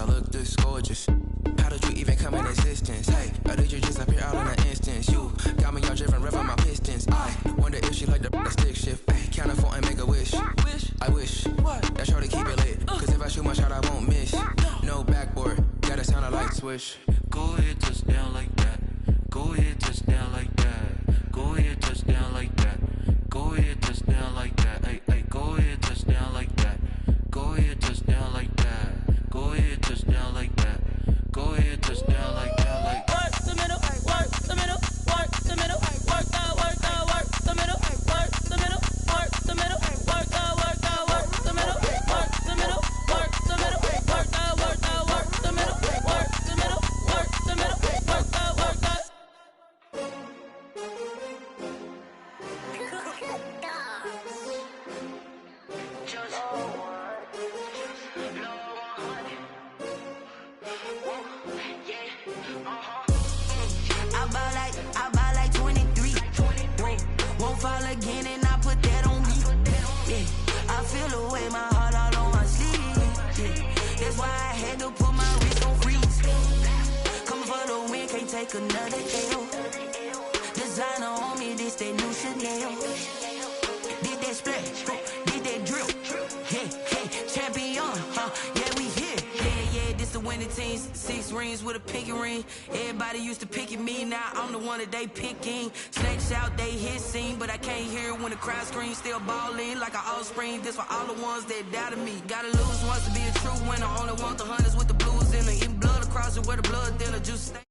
look this gorgeous. How did you even come in existence? Hey, or did you just appear out in an instance? You got me all driven, revving my pistons. I wonder if she like the stick shift. Hey, count it 4 and make a wish. I wish that shorty keep it lit. Cause if I shoot my shot, I won't miss. No backboard, gotta sound a light switch. Go ahead, touch down like that. Go ahead, touch down like that. Go ahead, touch down like that. Go ahead, touch down like that. Hey, hey, go ahead, touch down like that. Go ahead, touch down like that. Go ahead, touch down like that. Go ahead, touch down like that. Like work the middle, work the middle, work the middle, work the middle, work the middle, work the middle, work the middle, work the middle, work the middle, work the middle, work the middle, work the middle, work the middle, work the. I buy like 23. Won't fall again and I put that on me. Yeah, I feel the way my heart all on my sleeve. Yeah, that's why I had to put my wrist on freeze. Coming for the win, can't take another L. Designer on me, this that new Chanel. Did that splash, did that drill. Yeah, champion, yeah, we here. Yeah, this the winning team. 6 rings with a pinky ring. Everybody used to pick at me, now I'm the one that they picking. Snakes out, they hit scene, but I can't hear it when the crowd screams. Still balling like an offspring. This for all the ones that doubted me. Gotta lose once to be a true winner. Only want the hunters with the blues in it. Eating blood across it where the blood thinner. Juice stay.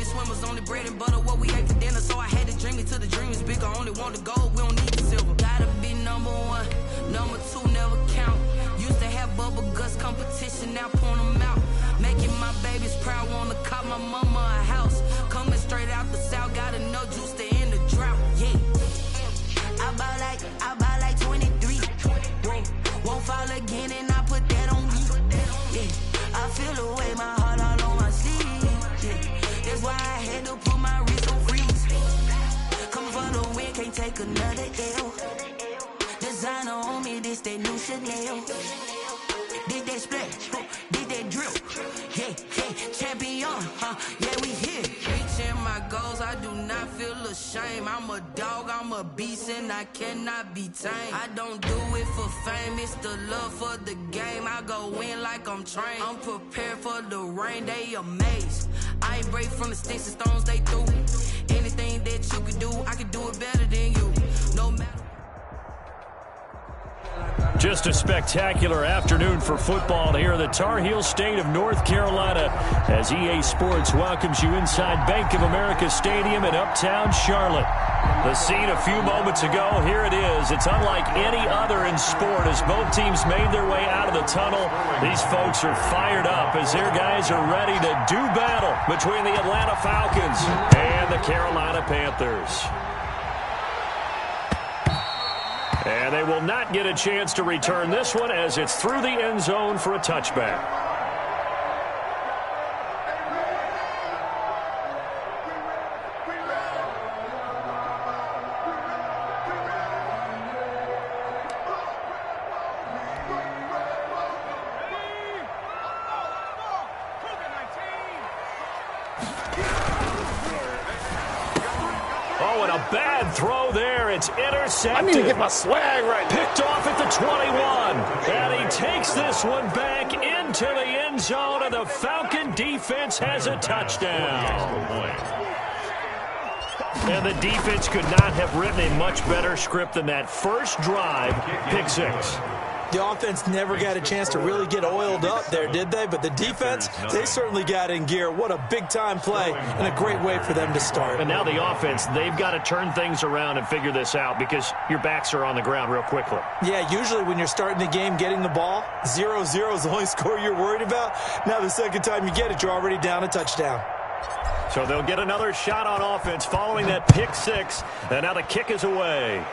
Swimmers only bread and butter, what we ate for dinner. So I had to dream it till the dream is bigger. Only want the gold, we don't need the silver. Gotta be number 1, number 2 never count. Used to have bubble guts competition, now point them out. Making my babies proud, wanna cop my mama a house. Coming straight out the south, got enough juice to end the drought. Yeah, I buy like 23. Won't fall again and I put that on me. Yeah, I feel the way my heart all on my sleeve. Yeah. That's why I had to put my wrist on freeze. Coming for the win, can't take another L. Designer on me, this that new Chanel. Did that splash, did that drill. Yeah, champion, yeah, we here. Reaching my goals, I do not feel ashamed. I'm a dog, I'm a beast, and I cannot be tamed. I don't do it for fame, it's the love for the game. I go in like I'm trained. I'm prepared for the rain, they amazed. I ain't break from the sticks and stones they threw. Anything that you could do, I could do it better than you. No matter. Just a spectacular afternoon for football here in the Tar Heel state of North Carolina as EA Sports welcomes you inside Bank of America Stadium in Uptown Charlotte. The scene a few moments ago, here it is. It's unlike any other in sport as both teams made their way out of the tunnel. These folks are fired up as their guys are ready to do battle between the Atlanta Falcons and the Carolina Panthers. And they will not get a chance to return this one as it's through the end zone for a touchback. Oh, and a bad throw there. It's intercepted. I need to get my swag right. Picked off at the 21. And he takes this one back into the end zone, and the Falcon defense has a touchdown. And the defense could not have written a much better script than that first drive, pick 6. The offense never got a chance to really get oiled up there, did they? But the defense, they certainly got in gear. What a big-time play and a great way for them to start. And now the offense, they've got to turn things around and figure this out because your backs are on the ground real quickly. Yeah, usually when you're starting the game getting the ball, 0-0 is the only score you're worried about. Now the second time you get it, you're already down a touchdown. So they'll get another shot on offense following that pick 6. And now the kick is away.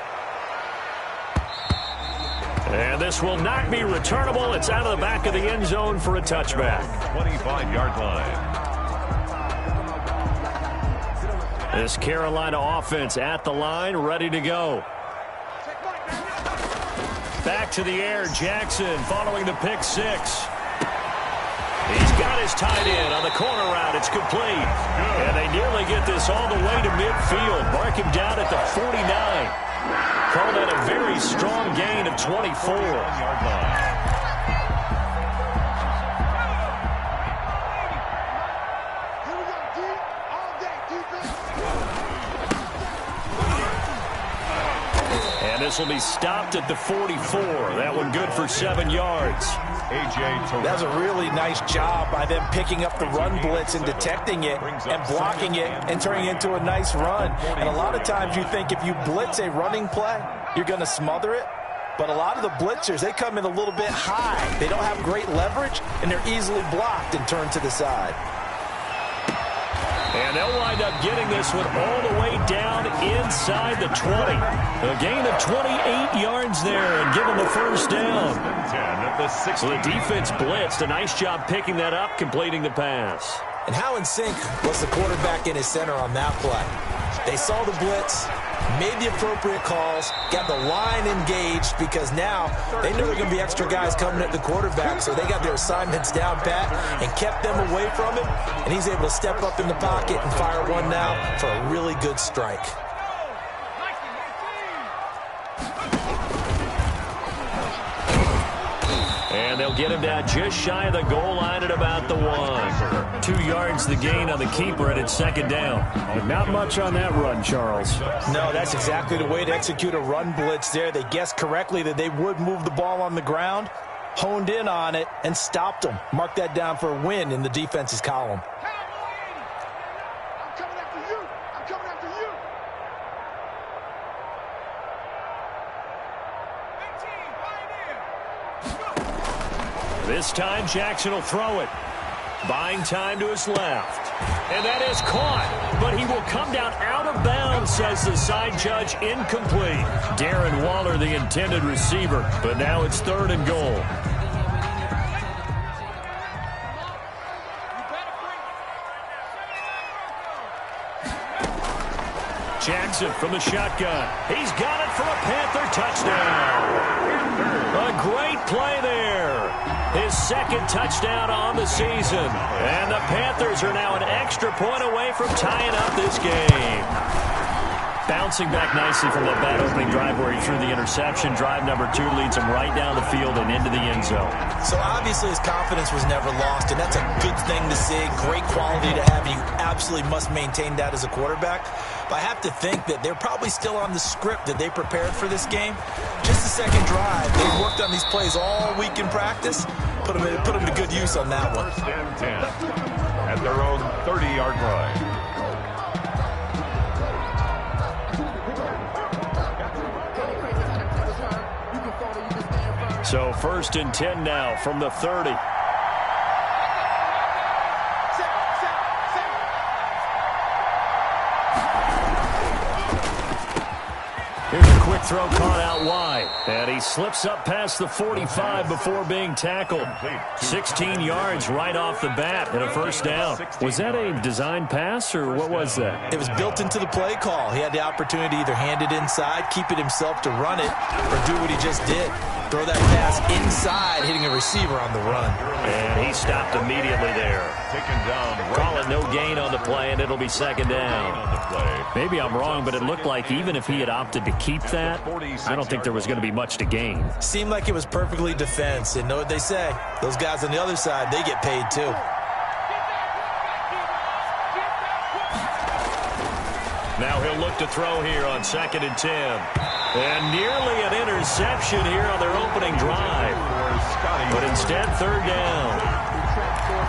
And this will not be returnable. It's out of the back of the end zone for a touchback. 25-yard line. This Carolina offense at the line, ready to go. Back to the air, Jackson following the pick six. He's got his tight end on the corner route. It's complete. And they nearly get this all the way to midfield. Mark him down at the 49. Call that a very strong gain of 24. And this will be stopped at the 44. That one good for 7 yards. That's a really nice job by them picking up the run blitz and detecting it and blocking it and turning it into a nice run. And a lot of times you think if you blitz a running play, you're going to smother it. But a lot of the blitzers, they come in a little bit high. They don't have great leverage, and they're easily blocked and turned to the side. And they'll wind up getting this one all the way down inside the 20. A gain of 28 yards there and give them the first down. So the defense blitzed. A nice job picking that up, completing the pass. And how in sync was the quarterback in his center on that play? They saw the blitz, made the appropriate calls, got the line engaged because now they knew there were going to be extra guys coming at the quarterback, so they got their assignments down pat and kept them away from him, and he's able to step up in the pocket and fire one now for a really good strike. And they'll get him down just shy of the goal line at about the 1. 2 yards the gain on the keeper, and it's second down. Not much on that run, Charles. No, that's exactly the way to execute a run blitz there. They guessed correctly that they would move the ball on the ground, honed in on it, and stopped them. Mark that down for a win in the defense's column. This time, Jackson will throw it. Buying time to his left. And that is caught. But he will come down out of bounds, says the side judge. Incomplete. Darren Waller, the intended receiver. But now it's 3rd and goal. Jackson from the shotgun. He's got it for a Panther touchdown. A great play there. His 2nd touchdown on the season. And the Panthers are now an extra point away from tying up this game. Bouncing back nicely from that bad opening drive where he threw the interception. Drive number 2 leads him right down the field and into the end zone. So obviously his confidence was never lost, and that's a good thing to see. Great quality to have. You absolutely must maintain that as a quarterback. But I have to think that they're probably still on the script that they prepared for this game. Just the 2nd drive. They worked on these plays all week in practice. Put them to good use on that one. 10 at their own 30-yard line. So 1st and 10 now from the 30. Here's a quick throw caught out wide. And he slips up past the 45 before being tackled. 16 yards right off the bat and a first down. Was that a design pass or what was that? It was built into the play call. He had the opportunity to either hand it inside, keep it himself to run it, or do what he just did. Throw that pass inside, hitting a receiver on the run. And he stopped immediately there. Taken down. Call it no gain on the play, and it'll be 2nd down. Maybe I'm wrong, but it looked like even if he had opted to keep that, I don't think there was going to be much to gain. Seemed like it was perfectly defense. And know what they say? Those guys on the other side, they get paid too. Now he'll look to throw here on 2nd and 10. And nearly an interception here on their opening drive. But instead, 3rd down.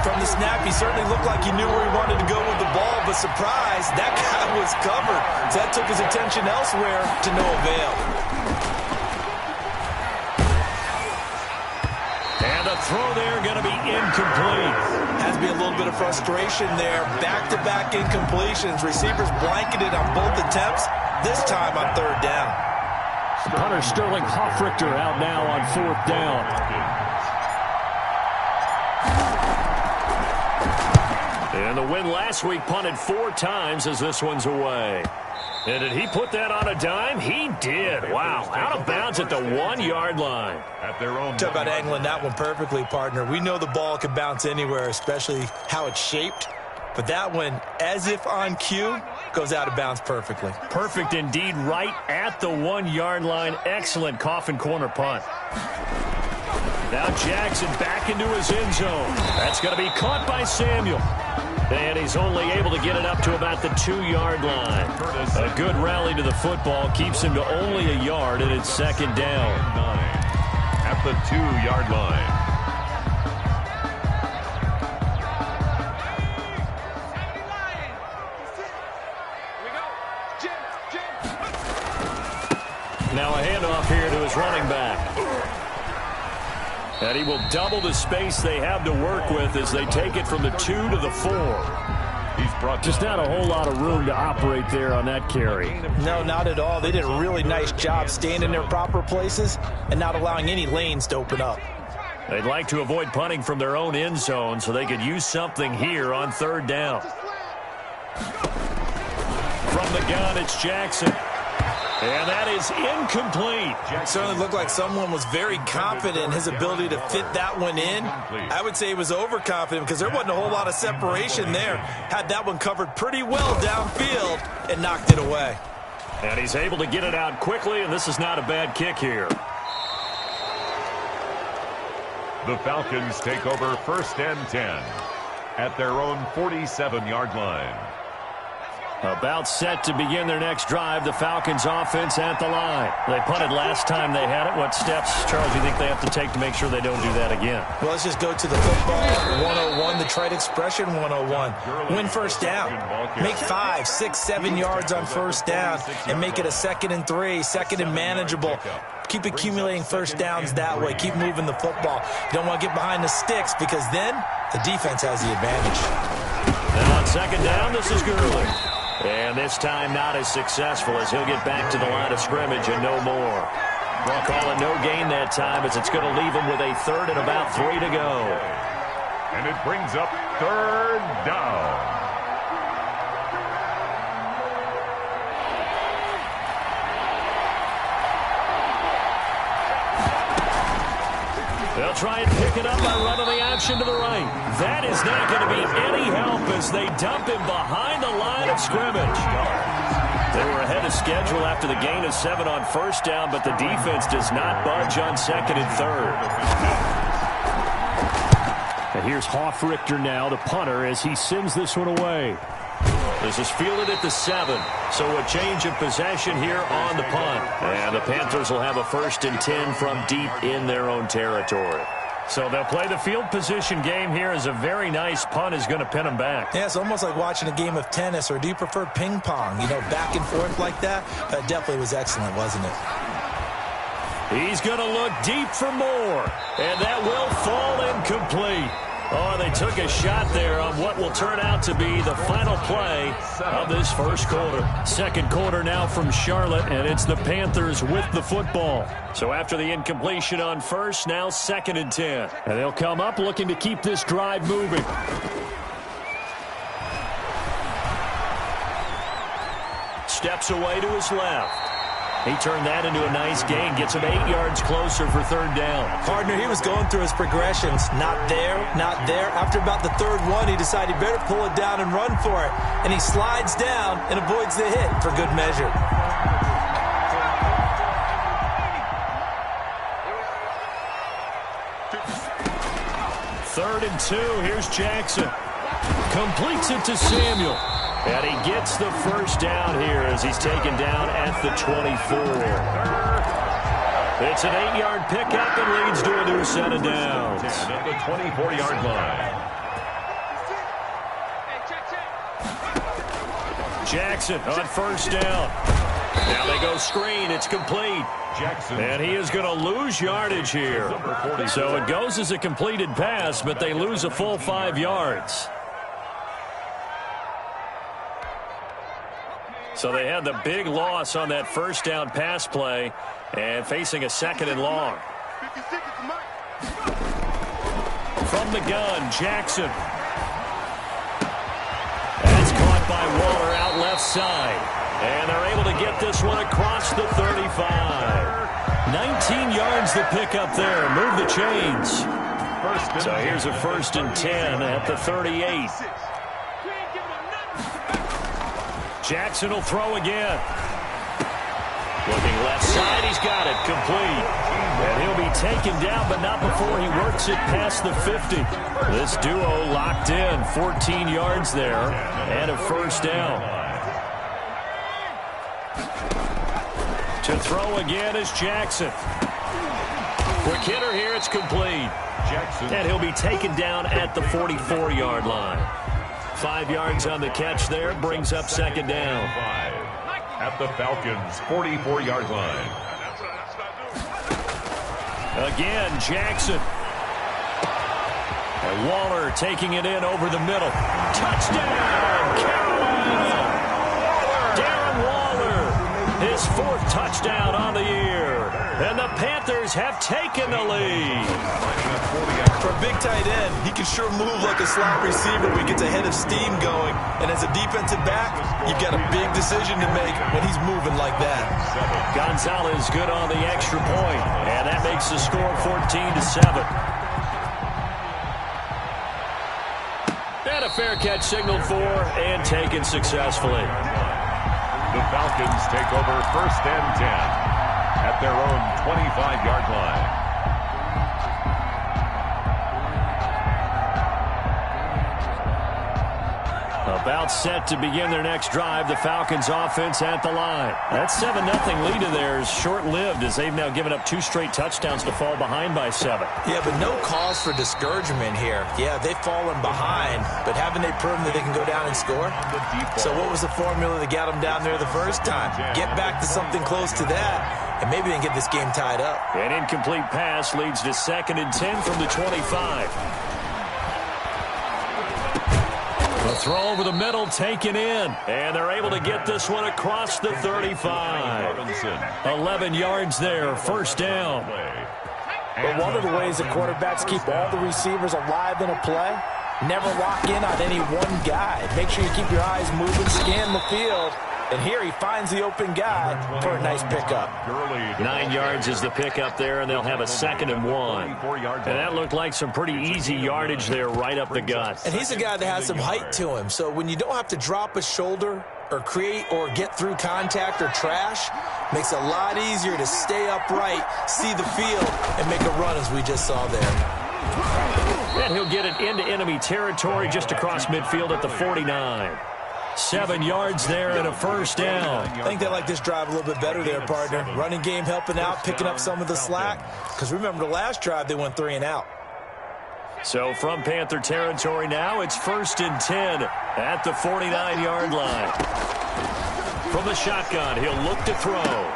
From the snap, he certainly looked like he knew where he wanted to go with the ball, but surprise, that guy was covered. So that took his attention elsewhere to no avail. And the throw there going to be incomplete. Has to be a little bit of frustration there. Back-to-back incompletions. Receivers blanketed on both attempts, this time on 3rd down. Punter Sterling Hoffrichter out now on 4th down. And the win last week punted 4 times as this one's away. And did he put that on a dime? He did. Wow. Out of bounds at the 1-yard line. At their own. Talk about angling that one perfectly, partner. We know the ball can bounce anywhere, especially how it's shaped. But that one, as if on cue, goes out of bounds perfectly. Perfect indeed, right at the 1-yard line. Excellent coffin corner punt. Now Jackson back into his end zone. That's going to be caught by Samuel. And he's only able to get it up to about the 2-yard line. A good rally to the football keeps him to only a yard, and it's second down. At the 2-yard line. Now a handoff here to his running back. And he will double the space they have to work with as they take it from the 2 to the 4. He's brought just not a whole lot of room to operate there on that carry. No, not at all. They did a really nice job staying in their proper places and not allowing any lanes to open up. They'd like to avoid punting from their own end zone so they could use something here on 3rd down. From the gun, it's Jackson. And that is incomplete. It certainly looked like someone was very confident in his ability to fit that one in. I would say he was overconfident because there wasn't a whole lot of separation there. Had that one covered pretty well downfield and knocked it away. And he's able to get it out quickly, and this is not a bad kick here. The Falcons take over 1st and 10 at their own 47-yard line. About set to begin their next drive, the Falcons offense at the line. They punted last time they had it. What steps, Charles, do you think they have to take to make sure they don't do that again? Well, let's just go to the football 101, the trite expression 101. Win 1st down. Make 5, 6, 7 yards on 1st down and make it a 2nd and 3, 2nd and manageable. Keep accumulating 1st downs that way. Keep moving the football. You don't want to get behind the sticks because then the defense has the advantage. And on 2nd down, this is Gurley. And this time not as successful as he'll get back to the line of scrimmage and no more. We'll call it no gain that time as it's going to leave him with a 3rd and about 3 to go. And it brings up 3rd down. They'll try and pick it up by running the option to the right. That is not going to be any help as they dump him behind the line of scrimmage. They were ahead of schedule after the gain of 7 on 1st down, but the defense does not budge on 2nd and 3rd. And here's Hoffrichter now, the punter, as he sends this one away. This is fielded at the 7, so a change of possession here on the punt. And the Panthers will have a 1st and 10 from deep in their own territory. So they'll play the field position game here as a very nice punt is going to pin them back. Yeah, it's almost like watching a game of tennis, or do you prefer ping pong? You know, back and forth like that? That definitely was excellent, wasn't it? He's going to look deep for more, and that will fall incomplete. Oh, they took a shot there on what will turn out to be the final play of this 1st quarter. 2nd quarter now from Charlotte, and it's the Panthers with the football. So after the incompletion on 1st, now 2nd and 10. And they'll come up looking to keep this drive moving. Steps away to his left. He turned that into a nice gain, gets him 8 yards closer for 3rd down. Partner, he was going through his progressions. Not there, not there. After about the 3rd one, he decided he better pull it down and run for it. And he slides down and avoids the hit for good measure. Third and 2, here's Jackson. Completes it to Samuel. And he gets the 1st down here as he's taken down at the 24. It's an 8-yard pickup and leads to a new set of downs. At the 24-yard line. Jackson on 1st down. Now they go screen. It's complete. Jackson. And he is going to lose yardage here. So it goes as a completed pass, but they lose a full 5 yards. So they had the big loss on that 1st down pass play and facing a 2nd and long. From the gun, Jackson. That's caught by Waller out left side. And they're able to get this one across the 35. 19 yards the pickup there. Move the chains. So here's a 1st and 10 at the 38. Jackson will throw again. Looking left side, he's got it, complete. And he'll be taken down, but not before he works it past the 50. This duo locked in, 14 yards there, and a 1st down. To throw again is Jackson. Quick hitter here, it's complete. Jackson. And he'll be taken down at the 44-yard line. 5 yards on the catch there, brings up 2nd down. At the Falcons' 44-yard line. Again, Jackson. And Waller taking it in over the middle. Touchdown, Carolina! Darren Waller, his 4th touchdown on the year. And the Panthers have taken the lead. For a big tight end, he can sure move like a slot receiver when he gets a head of steam going. And as a defensive back, you've got a big decision to make when he's moving like that. Gonzalez good on the extra point, and that makes the score 14-7. And a fair catch signaled for and taken successfully. The Falcons take over 1st and 10 at their own 25-yard line. About set to begin their next drive, the Falcons offense at the line. That 7-0 lead of theirs short-lived as they've now given up 2 straight touchdowns to fall behind by 7. Yeah, but no cause for discouragement here. Yeah, they've fallen behind, but haven't they proven that they can go down and score? So what was the formula that got them down there the first time? Get back to something close to that, and maybe they can get this game tied up. An incomplete pass leads to 2nd and 10 from the 25. The throw over the middle taken in, and they're able to get this one across the 35. 11 yards there, 1st down. But one of the ways that quarterbacks keep all the receivers alive in a play, never lock in on any one guy. Make sure you keep your eyes moving, scan the field. And here he finds the open guy for a nice pickup. 9 yards is the pickup there, and they'll have a 2nd and 1. And that looked like some pretty easy yardage there right up the gut. And he's a guy that has some height to him. So when you don't have to drop a shoulder or create or get through contact or trash, makes it a lot easier to stay upright, see the field, and make a run as we just saw there. And he'll get it into enemy territory just across midfield at the 49. 7 yards there and a 1st down. I think they like this drive a little bit better there, partner. Running game helping out, picking up some of the slack. Because remember, the last drive they went 3 and out. So from Panther territory now, it's 1st and 10 at the 49-yard line. From the shotgun, he'll look to throw.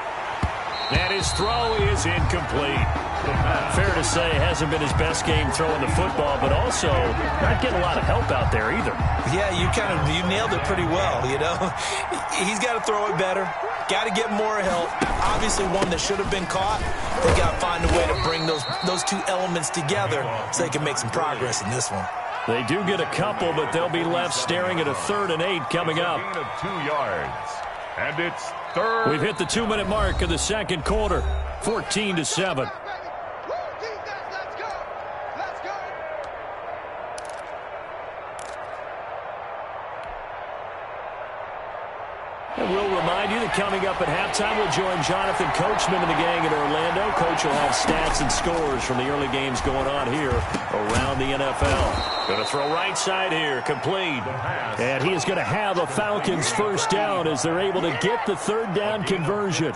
And his throw is incomplete. Fair to say, hasn't been his best game throwing the football, but also not getting a lot of help out there either. Yeah, you nailed it pretty well, you know. He's got to throw it better. Got to get more help. Obviously one that should have been caught. They got to find a way to bring those 2 elements together so they can make some progress in this one. They do get a couple, but they'll be left staring at a 3rd and 8 coming up. Of 2 yards. And it's 3rd. We've hit the 2-minute mark of the 2nd quarter. 14-7. And we'll remind you that coming up at halftime, we'll join Jonathan Coachman and the gang in Orlando. Coach will have stats and scores from the early games going on here around the NFL. Going to throw right side here, complete. And he is going to have a Falcons 1st down as they're able to get the 3rd down conversion.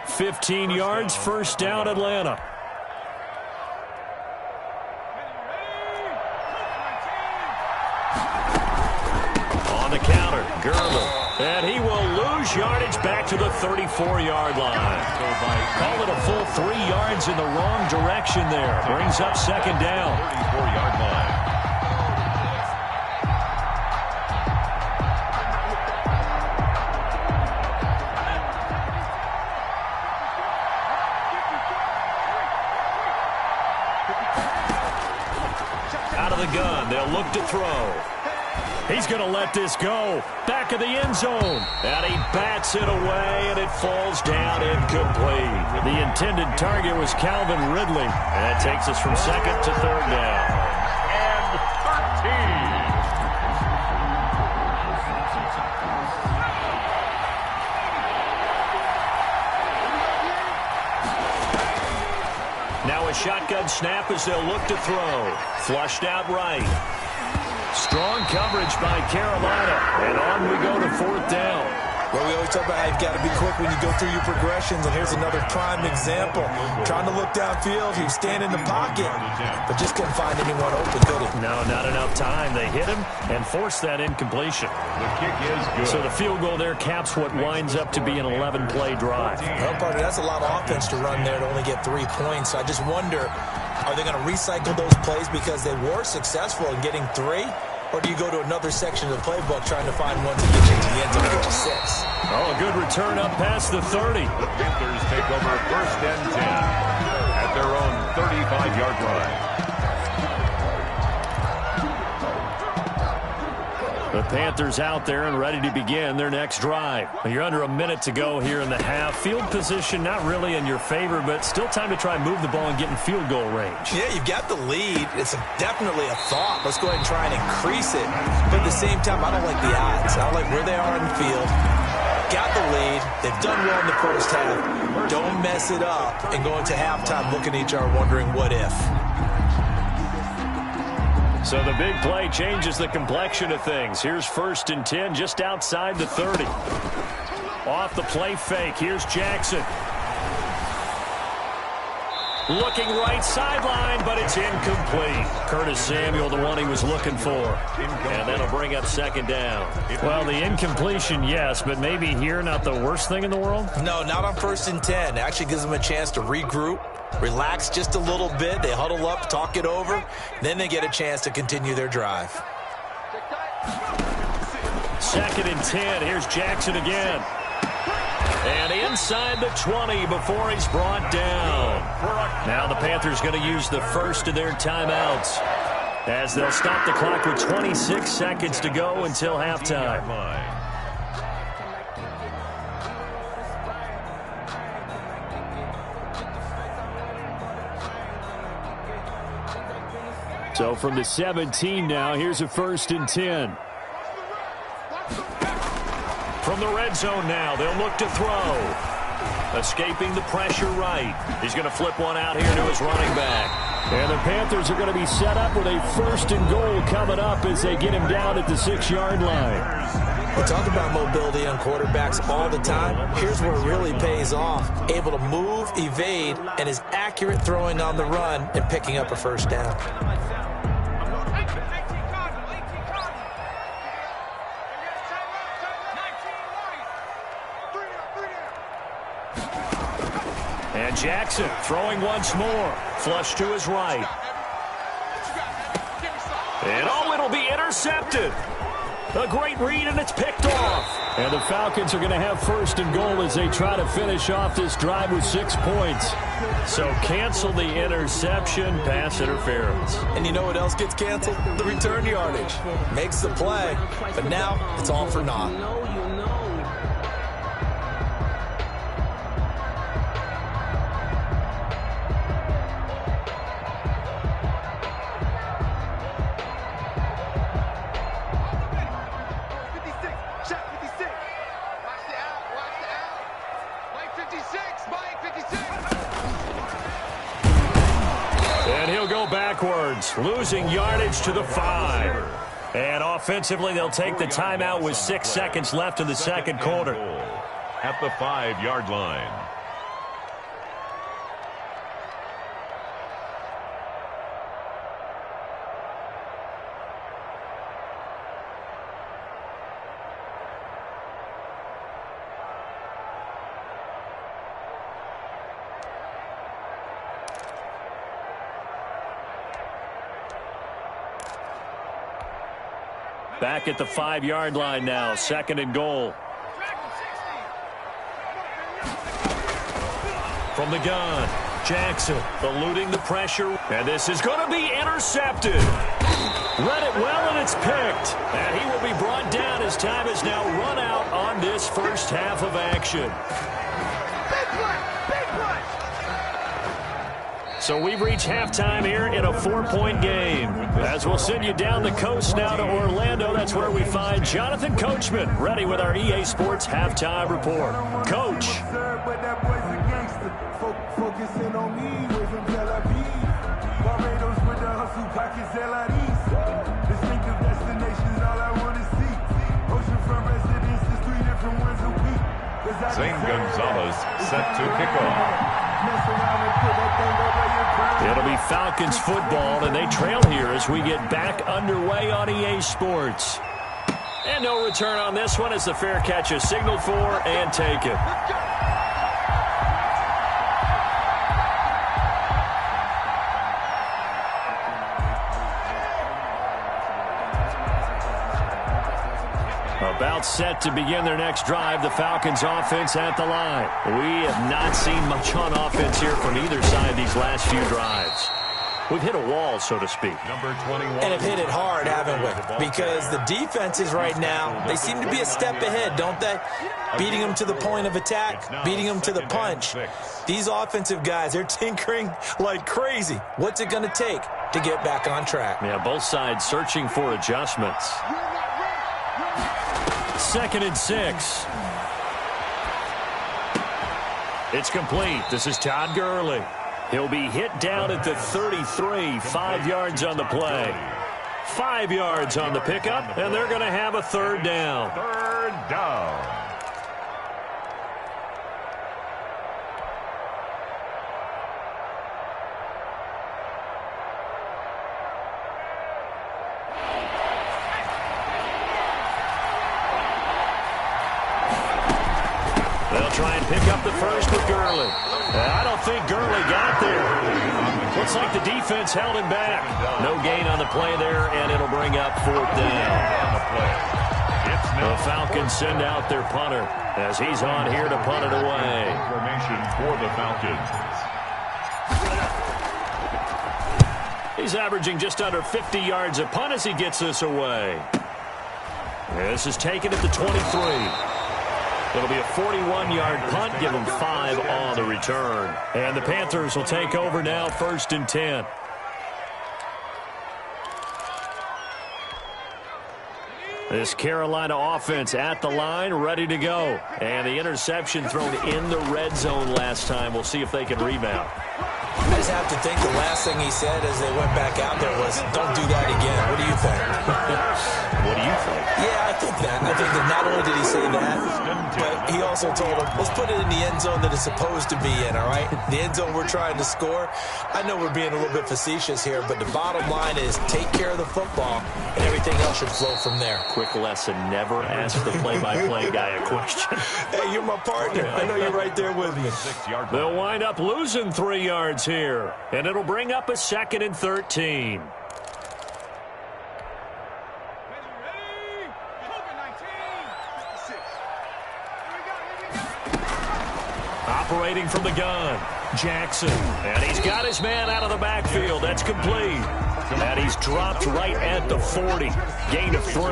15 yards, 1st down, Atlanta. On the counter, Gerber. And he will lose yardage back to the 34-yard line. Call it a full 3 yards in the wrong direction there. Brings up 2nd down. 34-yard line. Out of the gun, they'll look to throw. He's going to let this go. Back of the end zone. And he bats it away, and it falls down incomplete. The intended target was Calvin Ridley. And that takes us from second to third down. And 13. Now a shotgun snap as they'll look to throw. Flushed out right. Strong coverage by Carolina. And on we go to fourth down. Well, we always talk about how you've got to be quick when you go through your progressions, and here's another prime example. Trying to look downfield, he was standing in the pocket, but just couldn't find anyone open, could he? No, not enough time. They hit him and forced that incompletion. The kick is good. So the field goal there caps what winds up to be an 11-play drive. Well, partner, that's a lot of offense to run there to only get 3 points. So I just wonder, are they going to recycle those plays because they were successful in getting 3? Or do you go to another section of the playbook trying to find one to get you to the end zone to get you 6? Oh, a good return up past the 30. The Panthers take over first and 10 at their own 35-yard line. The Panthers out there and ready to begin their next drive. You're under a minute to go here in the half. Field position not really in your favor, but still time to try and move the ball and get in field goal range. Yeah, you've got the lead. It's definitely a thought. Let's go ahead and try and increase it. But at the same time, I don't like the odds. I don't like where they are in the field. Got the lead. They've done well in the first half. Don't mess it up and go into halftime looking at each other wondering what if. So the big play changes the complexion of things. Here's first and 10 just outside the 30. Off the play fake. Here's Jackson. Looking right sideline, but it's incomplete. Curtis Samuel, the one he was looking for. And that'll bring up second down. Well, the incompletion, yes, but maybe here not the worst thing in the world? No, not on first and 10. It actually gives them a chance to regroup, relax just a little bit. They huddle up, talk it over. Then they get a chance to continue their drive. Second and 10. Here's Jackson again. And inside the 20 before he's brought down. Now the Panthers going to use the first of their timeouts as they'll stop the clock with 26 seconds to go until halftime. So from the 17 now, here's a first and 10. From the red zone now, they'll look to throw. Escaping the pressure right. He's going to flip one out here to his running back. And the Panthers are going to be set up with a first and goal coming up as they get him down at the 6-yard line. We talk about mobility on quarterbacks all the time. Here's where it really pays off. Able to move, evade, and is accurate throwing on the run and picking up a first down. And Jackson throwing once more. Flush to his right. And oh, it'll be intercepted. A great read, and it's picked off. And the Falcons are going to have first and goal as they try to finish off this drive with 6 points. So cancel the interception, pass interference. And you know what else gets canceled? The return yardage. Makes the play, but now it's all for naught. Losing yardage to the 5. And offensively, they'll take the timeout with 6 seconds left in the second quarter. At the 5-yard line. Back at the 5-yard line now, second and goal. From the gun, Jackson eluding the pressure, and this is going to be intercepted. Read it well, and it's picked, and he will be brought down as time is now run out on this first half of action. So we've reached halftime here in a 4-point game. As we'll send you down the coast now to Orlando, that's where we find Jonathan Coachman, ready with our EA Sports halftime report. Coach. Focusing on me, way from Tel Aviv. Barbados with the hustle pockets, LIDs. Distinctive destinations, all I want to see. Oceanfront residences, 3 different ones a week. Zane Gonzalez set to kick off. It'll be Falcons football, and they trail here as we get back underway on EA Sports. And no return on this one as the fair catch is signaled for and taken. About set to begin their next drive, the Falcons offense at the line. We have not seen much on offense here from either side these last few drives. We've hit a wall, so to speak. Number 21. And have hit it hard, haven't we? Because the defenses right now, they seem to be a step ahead, don't they? Beating them to the point of attack, beating them to the punch. These offensive guys, they're tinkering like crazy. What's it going to take to get back on track? Yeah, both sides searching for adjustments. 2nd and 6. It's complete. This is Todd Gurley. He'll be hit down at the 33, 5 yards on the play. 5 yards on the pickup, and they're going to have a 3rd down. 3rd down. They'll try and pick up the first with Gurley. I don't think Gurley got there. Looks like the defense held him back. No gain on the play there, and it'll bring up 4th down. The Falcons send out their punter as he's on here to punt it away. Formation for the Falcons. He's averaging just under 50 yards a punt as he gets this away. This is taken at the 23. It'll be a 41-yard punt, give them 5 on the return. And the Panthers will take over now, 1st and 10. This Carolina offense at the line, ready to go. And the interception thrown in the red zone last time. We'll see if they can rebound. I just have to think the last thing he said as they went back out there was, don't do that again. What do you think? What do you think? Yeah, I think that. I think that not only did he say that, but he also told him, let's put it in the end zone that it's supposed to be in, all right? The end zone we're trying to score. I know we're being a little bit facetious here, but the bottom line is take care of the football, and everything else should flow from there. Quick lesson, never ask the play-by-play guy a question. Hey, you're my partner. I know you're right there with me. They'll wind up losing 3 yards here, and it'll bring up a 2nd and 13. Operating from the gun, Jackson. And he's got his man out of the backfield. That's complete. And he's dropped right at the 40. Gain of 3.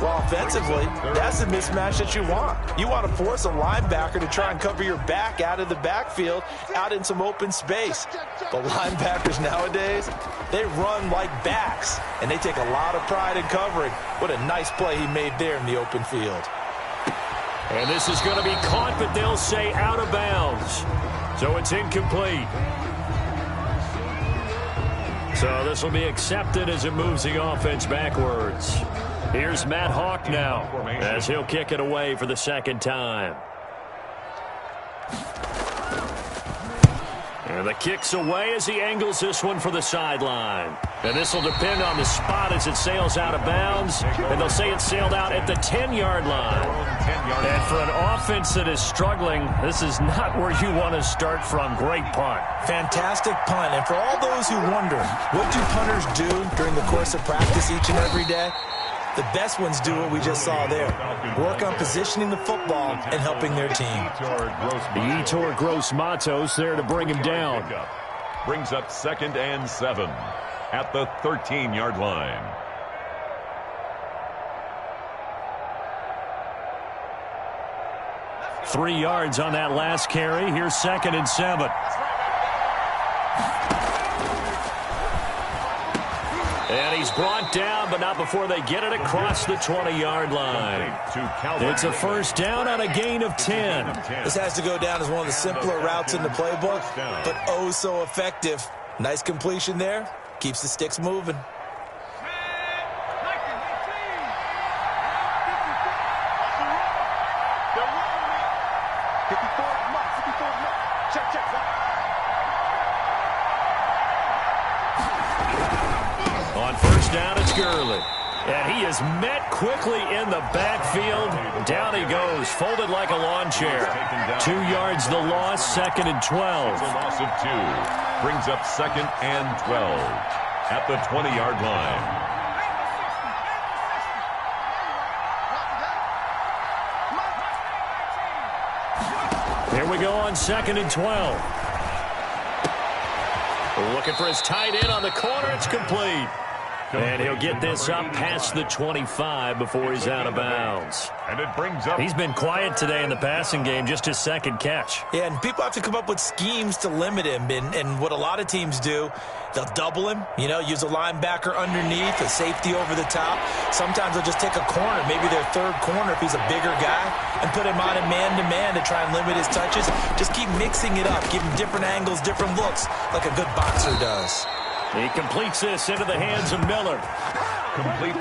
Well, offensively, that's the mismatch that you want. You want to force a linebacker to try and cover your back out of the backfield, out in some open space. The linebackers nowadays, they run like backs, and they take a lot of pride in covering. What a nice play he made there in the open field. And this is going to be caught, but they'll say out of bounds. So it's incomplete. So this will be accepted as it moves the offense backwards. Here's Matt Hawk now as he'll kick it away for the 2nd time. And the kick's away as he angles this one for the sideline. And this will depend on the spot as it sails out of bounds. And they'll say it sailed out at the 10-yard line. And for an offense that is struggling, this is not where you want to start from. Great punt. Fantastic punt. And for all those who wonder, what do punters do during the course of practice each and every day? The best ones do what we just saw there. Work on positioning the football and helping their team. The Yetur Gross-Matos there to bring him down. Brings up 2nd and 7 at the 13-yard line. 3 yards on that last carry. Here's 2nd and 7. And he's brought down, but not before they get it across the 20-yard line. It's a first down on a gain of 10. This has to go down as one of the simpler routes in the playbook, but oh so effective. Nice completion there. Keeps the sticks moving. On first down, it's Gurley. And he is met quickly in the backfield. Down he goes, folded like a lawn chair. 2 yards the loss, 2nd and 12. A loss of 2 brings up 2nd and 12 at the 20-yard line. Here we go on 2nd and 12. Looking for his tight end on the corner. It's complete. And he'll get this up past the 25 before he's out of bounds. And it brings up. He's been quiet today in the passing game, just his 2nd catch. Yeah, and people have to come up with schemes to limit him. And what a lot of teams do, they'll double him, use a linebacker underneath, a safety over the top. Sometimes they'll just take a corner, maybe their 3rd corner if he's a bigger guy, and put him on a man-to-man to try and limit his touches. Just keep mixing it up, give him different angles, different looks, like a good boxer does. He completes this into the hands of Miller.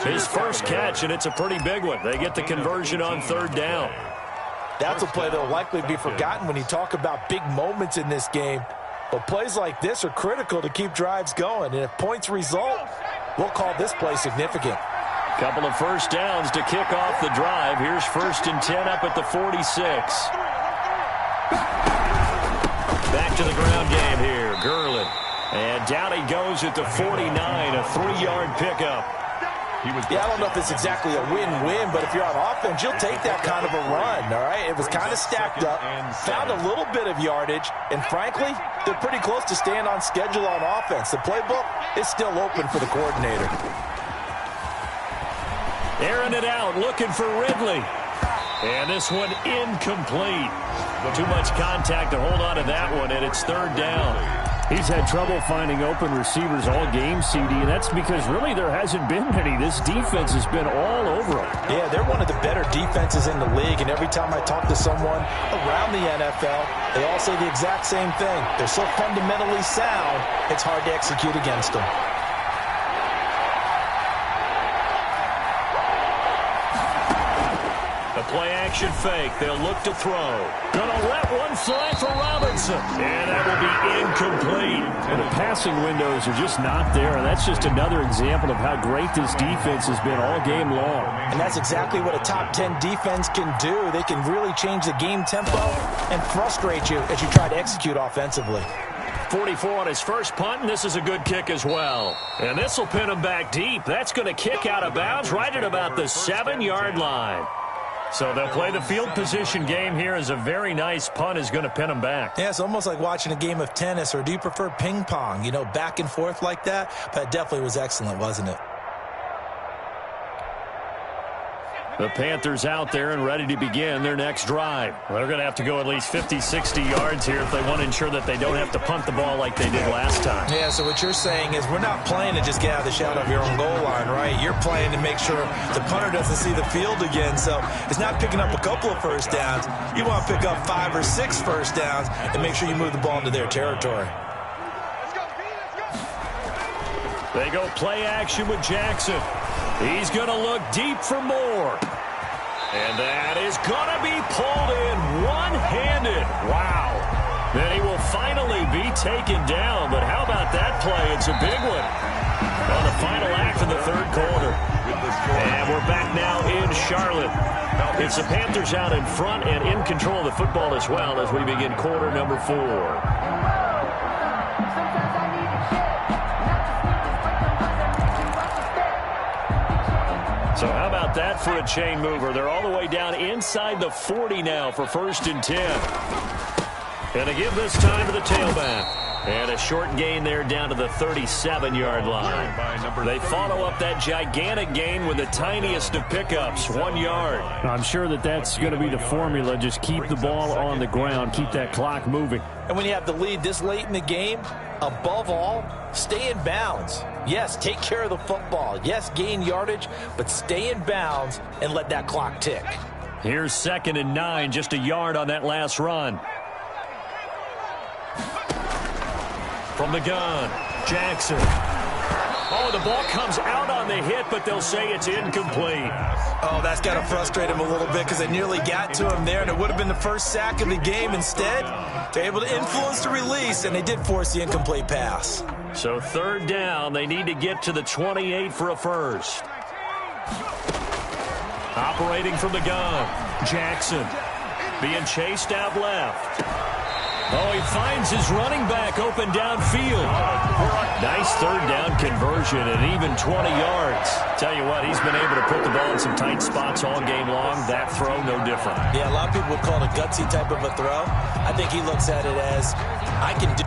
His first catch, and it's a pretty big one. They get the conversion on 3rd down. That's a play that will likely be forgotten when you talk about big moments in this game. But plays like this are critical to keep drives going. And if points result, we'll call this play significant. Couple of first downs to kick off the drive. Here's 1st and 10 up at the 46. Back to the ground game here. Gurley. And down he goes at the 49, a 3-yard pickup. Yeah, I don't know if it's exactly a win-win, but if you're on offense, you'll take that kind of a run, all right? It was kind of stacked up, found a little bit of yardage, and frankly, they're pretty close to staying on schedule on offense. The playbook is still open for the coordinator. Airing it out, looking for Ridley. And this one incomplete. Too much contact to hold on to that one, and it's 3rd down. He's had trouble finding open receivers all game, CD, and that's because really there hasn't been many. This defense has been all over him. Yeah, they're one of the better defenses in the league, and every time I talk to someone around the NFL, they all say the exact same thing. They're so fundamentally sound, it's hard to execute against them. The play-action fake. They'll look to throw. Gonna let one fly for Robinson. And that will be incomplete. And the passing windows are just not there. And that's just another example of how great this defense has been all game long. And that's exactly what a top 10 defense can do. They can really change the game tempo and frustrate you as you try to execute offensively. 44 on his first punt, and this is a good kick as well. And this will pin him back deep. That's going to kick out of bounds right at about the 7-yard line. So they'll play the field position game here as a very nice punt is going to pin them back. Yeah, it's almost like watching a game of tennis, or do you prefer ping pong, back and forth like that? But it definitely was excellent, wasn't it? The Panthers out there and ready to begin their next drive. They're going to have to go at least 50, 60 yards here if they want to ensure that they don't have to punt the ball like they did last time. Yeah, so what you're saying is we're not playing to just get out of the shadow of your own goal line, right? You're playing to make sure the punter doesn't see the field again. So it's not picking up a couple of first downs. You want to pick up 5 or 6 first downs and make sure you move the ball into their territory. They go play action with Jackson. He's going to look deep for more. And that is going to be pulled in one-handed. Wow. Then he will finally be taken down. But how about that play? It's a big one. On the final act of the 3rd quarter. And we're back now in Charlotte. It's the Panthers out in front and in control of the football as well as we begin quarter number 4. So how about that for a chain mover? They're all the way down inside the 40 now for 1st and 10. And they give this time to the tailback. And a short gain there down to the 37-yard line. They follow up that gigantic gain with the tiniest of pickups, 1 yard. I'm sure that's going to be the formula. Just keep the ball on the ground, keep that clock moving. And when you have the lead this late in the game, above all, stay in bounds. Yes, take care of the football. Yes, gain yardage, but stay in bounds and let that clock tick. Here's 2nd and 9, just a yard on that last run. From the gun, Jackson. Oh, the ball comes out on the hit, but they'll say it's incomplete. Oh, that's got to frustrate him a little bit because they nearly got to him there, and it would have been the first sack of the game. Instead, they're able to influence the release, and they did force the incomplete pass. So 3rd down, they need to get to the 28 for a first. Operating from the gun, Jackson being chased out left. Oh, he finds his running back open downfield. Nice 3rd down conversion and even 20 yards. Tell you what, he's been able to put the ball in some tight spots all game long. That throw, no different. Yeah, a lot of people would call it a gutsy type of a throw. I think he looks at it as, I can do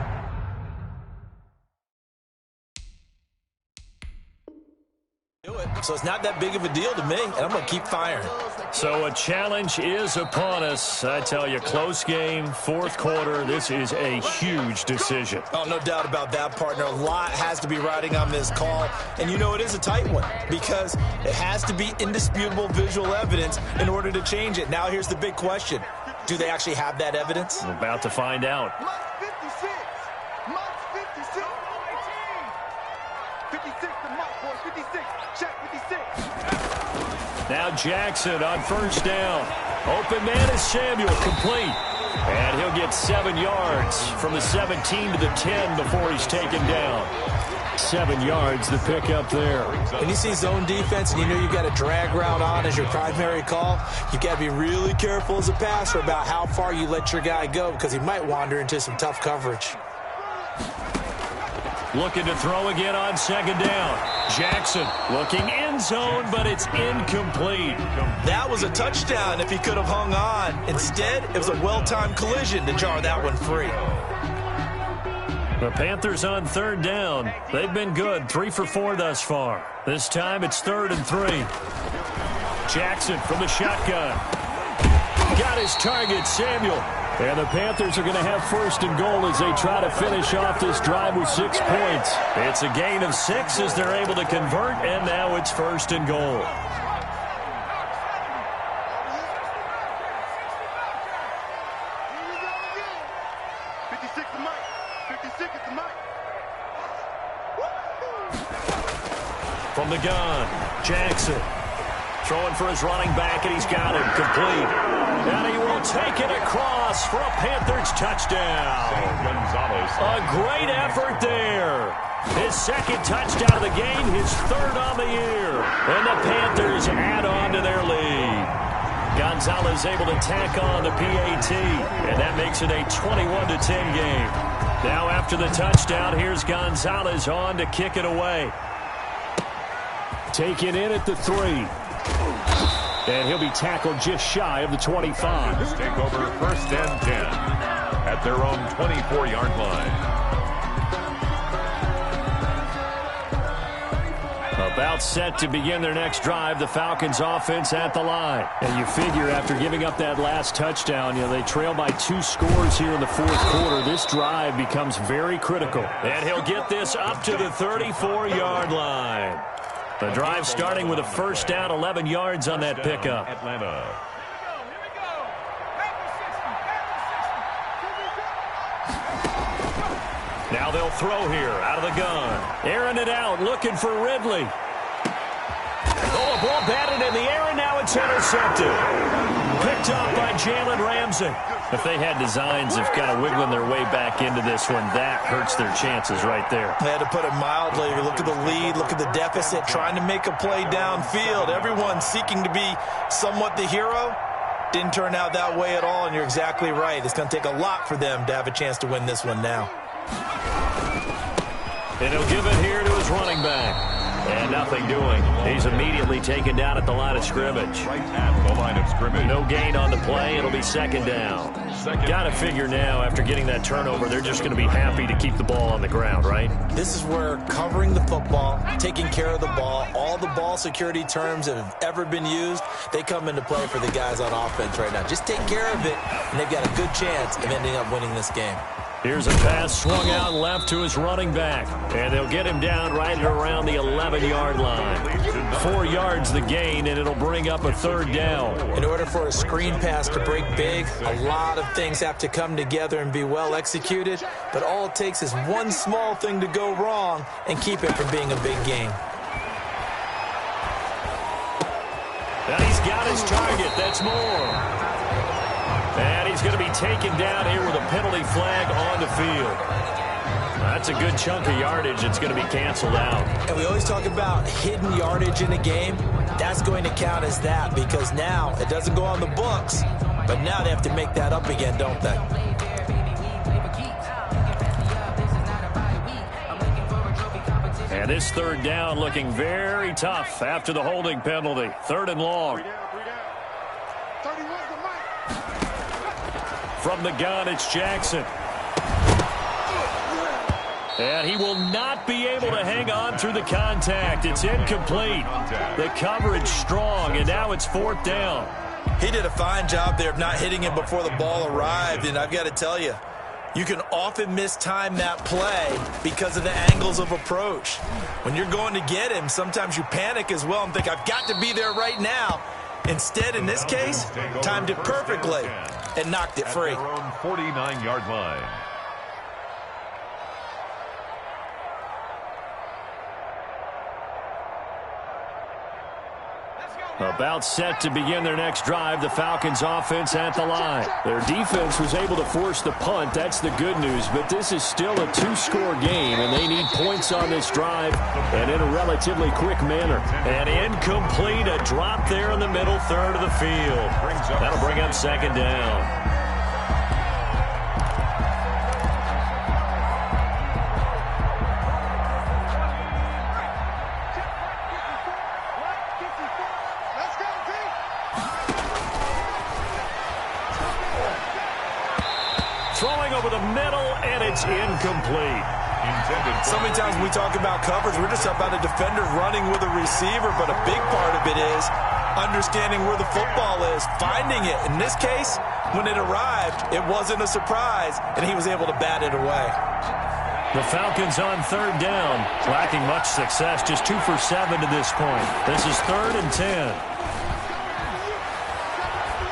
it, so it's not that big of a deal to me, and I'm going to keep firing. So a challenge is upon us. I tell you, close game, 4th quarter. This is a huge decision. Oh, no doubt about that, partner. A lot has to be riding on this call. And you know it is a tight one because it has to be indisputable visual evidence in order to change it. Now here's the big question. Do they actually have that evidence? We're about to find out. Now Jackson on 1st down. Open man is Samuel, complete. And he'll get 7 yards from the 17 to the 10 before he's taken down. 7 yards, the pickup there. When you see zone defense and you know you've got a drag route on as your primary call, you've got to be really careful as a passer about how far you let your guy go because he might wander into some tough coverage. Looking to throw again on 2nd down. Jackson looking end zone, but it's incomplete. That was a touchdown if he could have hung on. Instead, it was a well-timed collision to jar that one free. The Panthers on 3rd down. They've been good, 3 for 4 thus far. This time it's 3rd and 3. Jackson from the shotgun. Got his target, Samuel. And the Panthers are going to have 1st and goal as they try to finish off this drive with 6 points. It's a gain of 6 as they're able to convert, and now it's 1st and goal. From the gun, Jackson throwing for his running back, and he's got him complete. And he will take it across for a Panthers touchdown. A great effort there. His 2nd touchdown of the game, his 3rd on the year. And the Panthers add on to their lead. Gonzalez able to tack on the PAT, and that makes it a 21-10 game. Now after the touchdown, here's Gonzalez on to kick it away. Taken in at the 3. And he'll be tackled just shy of the 25. Take over 1st and 10 at their own 24-yard line. About set to begin their next drive, the Falcons offense at the line. And you figure after giving up that last touchdown, they trail by 2 scores here in the 4th quarter. This drive becomes very critical. And he'll get this up to the 34-yard line. The drive starting with a 1st down, 11 yards on that pickup. Atlanta. Now they'll throw here out of the gun. Airing it out, looking for Ridley. Oh, a ball batted in the air, and now it's intercepted. Picked up by Jalen Ramsey. If they had designs of kind of wiggling their way back into this one, that hurts their chances right there. They had to put it mildly. Look at the lead, look at the deficit, trying to make a play downfield. Everyone seeking to be somewhat the hero. Didn't turn out that way at all, and you're exactly right. It's going to take a lot for them to have a chance to win this one now. And he'll give it here to his running back. And nothing doing. He's immediately taken down at the line of scrimmage. Right at the line of scrimmage. No gain on the play. It'll be second down. Got to figure now, after getting that turnover, they're just going to be happy to keep the ball on the ground, right? This is where covering the football, taking care of the ball, all the ball security terms that have ever been used, they come into play for the guys on offense right now. Just take care of it, and they've got a good chance of ending up winning this game. Here's a pass swung out left to his running back. And they'll get him down right at around the 11-yard line. 4 yards the gain, and it'll bring up a third down. In order for a screen pass to break big, a lot of things have to come together and be well executed. But all it takes is one small thing to go wrong and keep it from being a big gain. Now he's got his target. That's more. And he's going to be taken down here with a penalty flag on the field. That's a good chunk of yardage. It's going to be canceled out. And we always talk about hidden yardage in a game. That's going to count as that because now it doesn't go on the books, but now they have to make that up again, don't they? And this third down looking very tough after the holding penalty. Third and long. From the gun, it's Jackson. And he will not be able to hang on through the contact. It's incomplete. The coverage strong, and now it's fourth down. He did a fine job there of not hitting him before the ball arrived, and I've got to tell you, you can often mistime that play because of the angles of approach. When you're going to get him, sometimes you panic as well and think, I've got to be there right now. Instead, in this case, timed it perfectly and knocked it free. At their own 49-yard line. About set to begin their next drive, the Falcons offense at the line. Their defense was able to force the punt. That's the good news, but this is still a 2-score game, and they need points on this drive and in a relatively quick manner. And incomplete, a drop there in the middle third of the field. That'll bring up second down. Throwing over the middle, and it's incomplete. So many times when we talk about coverage, we're just about a defender running with a receiver, but a big part of it is understanding where the football is, finding it. In this case, when it arrived, it wasn't a surprise, and he was able to bat it away. The Falcons on third down, lacking much success, just 2 for 7 to this point. This is 3rd and 10.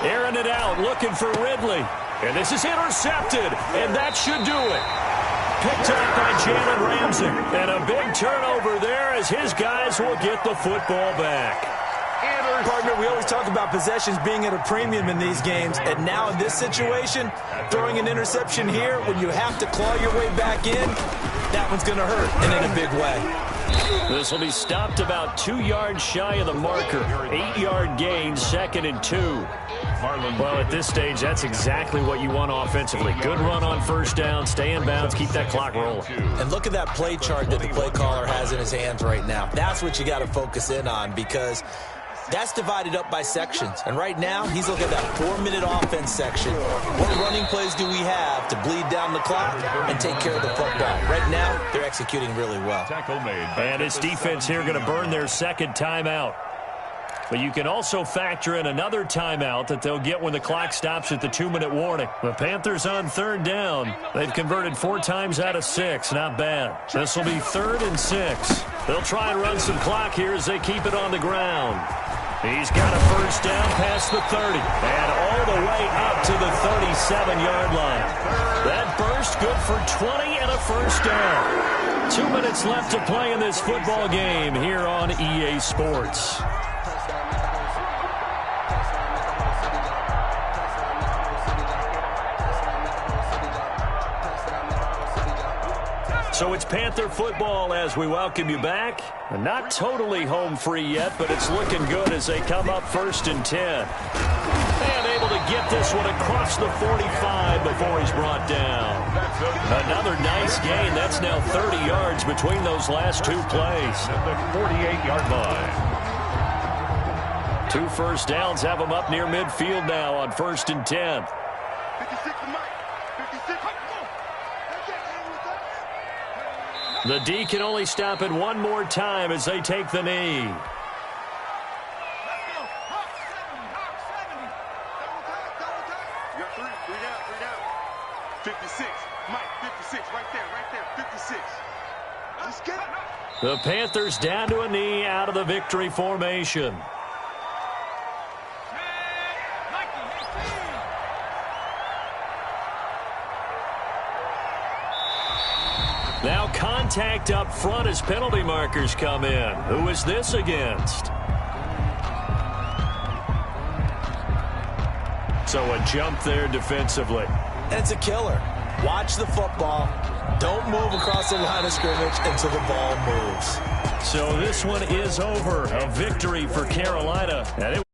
Airing it out, looking for Ridley. And this is intercepted, and that should do it. Picked up by Jalen Ramsey. And a big turnover there as his guys will get the football back. Partner, we always talk about possessions being at a premium in these games, and now in this situation, throwing an interception here when you have to claw your way back in, that one's going to hurt, and in a big way. This will be stopped about 2 yards shy of the marker. 8-yard gain, 2nd and 2. Well, at this stage, that's exactly what you want offensively. Good run on first down, stay in bounds, keep that clock rolling. And look at that play chart that the play caller has in his hands right now. That's what you got to focus in on because that's divided up by sections. And right now, he's looking at that 4-minute offense section. What running plays do we have to bleed down the clock and take care of the football? Right now, they're executing really well. And his defense here going to burn their second timeout. But you can also factor in another timeout that they'll get when the clock stops at the 2-minute warning. The Panthers on third down. They've converted 4 times out of 6. Not bad. This will be 3rd and 6. They'll try and run some clock here as they keep it on the ground. He's got a first down past the 30 and all the way up to the 37-yard line. That burst good for 20 and a first down. 2 minutes left to play in this football game here on EA Sports. So it's Panther football as we welcome you back. Not totally home free yet, but it's looking good as they come up 1st and 10. And able to get this one across the 45 before he's brought down. Another nice gain. That's now 30 yards between those last two plays. At the 48-yard line. 2 first downs have them up near midfield now on 1st and 10. 56 to Mike. 56. The D can only stop it one more time as they take the knee. The Panthers down to a knee out of the victory formation. Now contact up front as penalty markers come in. Who is this against? So a jump there defensively. And it's a killer. Watch the football. Don't move across the line of scrimmage until the ball moves. So this one is over. A victory for Carolina. And it